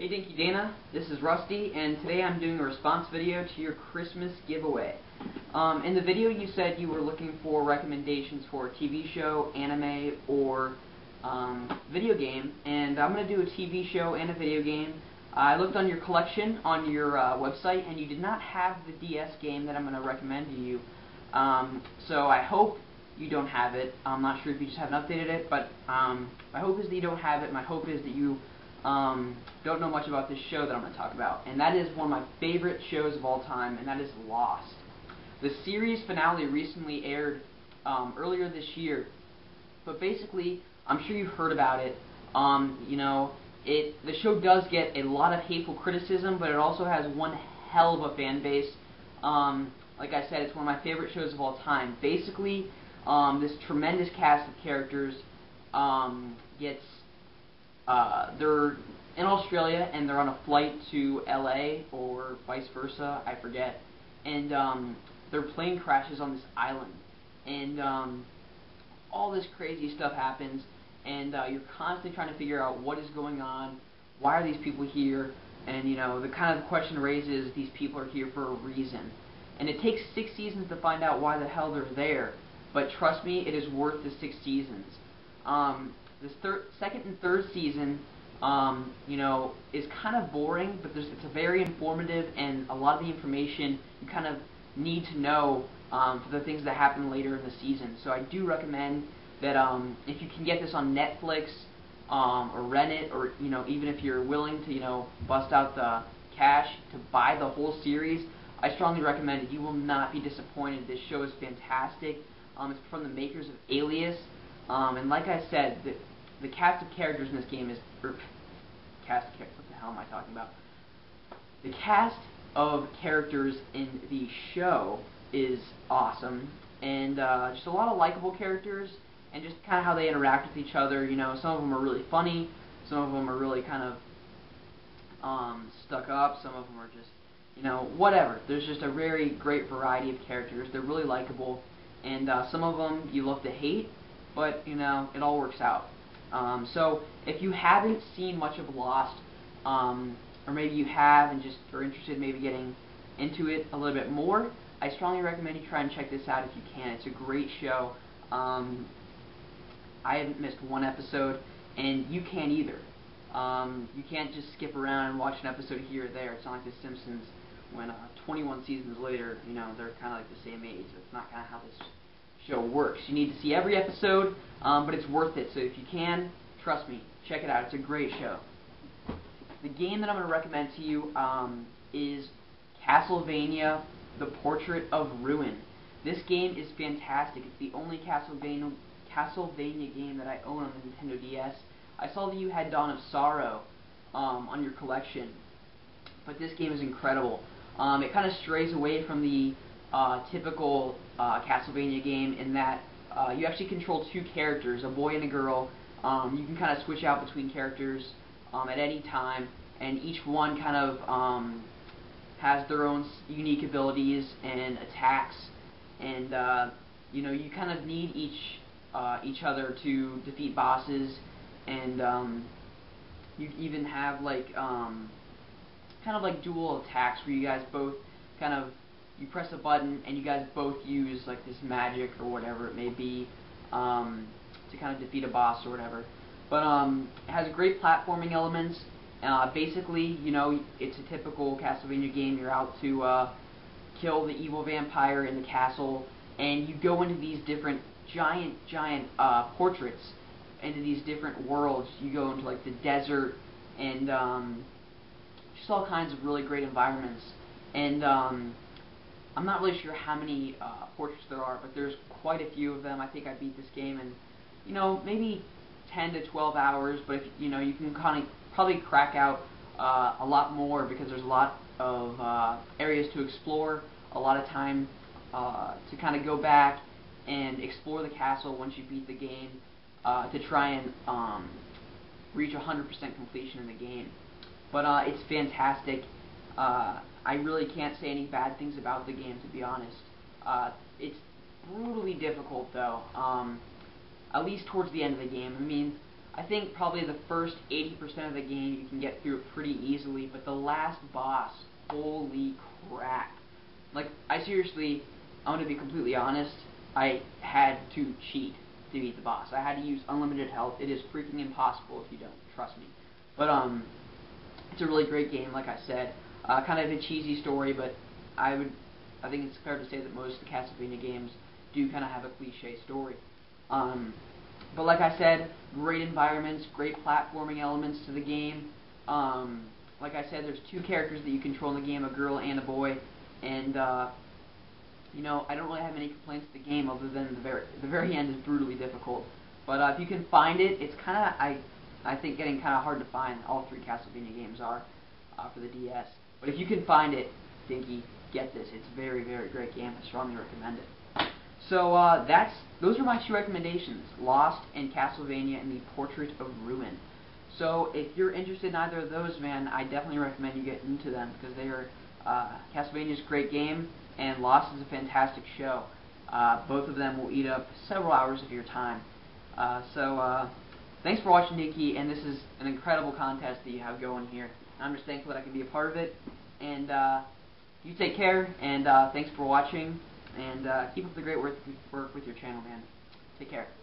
Hey Dinky Dana, this is Rusty, and today I'm doing a response video to your Christmas giveaway. In the video you said you were looking for recommendations for a TV show, anime, or video game, and I'm going to do a TV show and a video game. I looked on your collection on your website, and you did not have the DS game that I'm going to recommend to you. So I hope you don't have it. I'm not sure if you just haven't updated it, but my hope is that you don't have it. My hope is that you don't know much about this show that I'm going to talk about, and that is one of my favorite shows of all time, and that is Lost. The series finale recently aired earlier this year, but basically, I'm sure you've heard about it. The show does get a lot of hateful criticism, but it also has one hell of a fan base. Like I said, it's one of my favorite shows of all time. Basically, this tremendous cast of characters they're in Australia, and they're on a flight to LA, or vice versa, I forget, and their plane crashes on this island, and all this crazy stuff happens, and you're constantly trying to figure out what is going on, why are these people here, and the kind of question raises, these people are here for a reason. And it takes 6 seasons to find out why the hell they're there, but trust me, it is worth the 6 seasons. This second and third season, is kind of boring, but it's a very informative, and a lot of the information you kind of need to know for the things that happen later in the season. So I do recommend that if you can get this on Netflix or rent it, or even if you're willing to bust out the cash to buy the whole series, I strongly recommend it. You will not be disappointed. This show is fantastic. It's from the makers of Alias, and like I said, the cast of characters in this game is... what the hell am I talking about? The cast of characters in the show is awesome, and just a lot of likable characters, and just kind of how they interact with each other. Some of them are really funny, some of them are really kind of stuck up, some of them are just, whatever. There's just a very great variety of characters. They're really likable, and some of them you love to hate, but, it all works out. So, if you haven't seen much of Lost, or maybe you have and just are interested in maybe getting into it a little bit more, I strongly recommend you try and check this out if you can. It's a great show. I haven't missed one episode, and you can't either. You can't just skip around and watch an episode here or there. It's not like The Simpsons, when 21 seasons later, they're kind of like the same age. That's not kind of how this show works. You need to see every episode, but it's worth it. So if you can, trust me, check it out. It's a great show. The game that I'm going to recommend to you is Castlevania: The Portrait of Ruin. This game is fantastic. It's the only Castlevania game that I own on the Nintendo DS. I saw that you had Dawn of Sorrow on your collection, but this game is incredible. It kind of strays away from the typical Castlevania game in that you actually control 2 characters, a boy and a girl. You can kind of switch out between characters at any time, and each one kind of has their own unique abilities and attacks, and you kind of need each other to defeat bosses, and you even have kind of like dual attacks where you guys both kind of, you press a button and you guys both use like this magic or whatever it may be to kind of defeat a boss or whatever. But it has great platforming elements. Basically, it's a typical Castlevania game. You're out to kill the evil vampire in the castle, and you go into these different giant portraits, into these different worlds. You go into like the desert, and just all kinds of really great environments. And I'm not really sure how many portraits there are, but there's quite a few of them. I think I beat this game in, maybe 10 to 12 hours, but if, you can kind of probably crack out a lot more, because there's a lot of areas to explore, a lot of time to kind of go back and explore the castle once you beat the game, to try and reach 100% completion in the game. But it's fantastic. I really can't say any bad things about the game, to be honest. It's brutally difficult, though, at least towards the end of the game. I mean, I think probably the first 80% of the game you can get through it pretty easily, but the last boss, holy crap. Like, I seriously, I'm going to be completely honest, I had to cheat to beat the boss. I had to use unlimited health. It is freaking impossible if you don't, trust me. But, it's a really great game, like I said. Kind of a cheesy story, but I think it's fair to say that most of the Castlevania games do kind of have a cliche story. But like I said, great environments, great platforming elements to the game. Like I said, there's two characters that you control in the game, a girl and a boy, and you know, I don't really have any complaints with the game other than the very end is brutally difficult. But if you can find it, it's kind of I think getting kind of hard to find. All three Castlevania games are for the DS. But if you can find it, Dinky, get this. It's a very, very great game. I strongly recommend it. So those are my two recommendations: Lost and Castlevania and the Portrait of Ruin. So if you're interested in either of those, man, I definitely recommend you get into them because they are Castlevania's a great game and Lost is a fantastic show. Both of them will eat up several hours of your time. Thanks for watching, Dinky, and this is an incredible contest that you have going here. I'm just thankful that I can be a part of it. And you take care, and thanks for watching, and keep up the great work with your channel, man. Take care.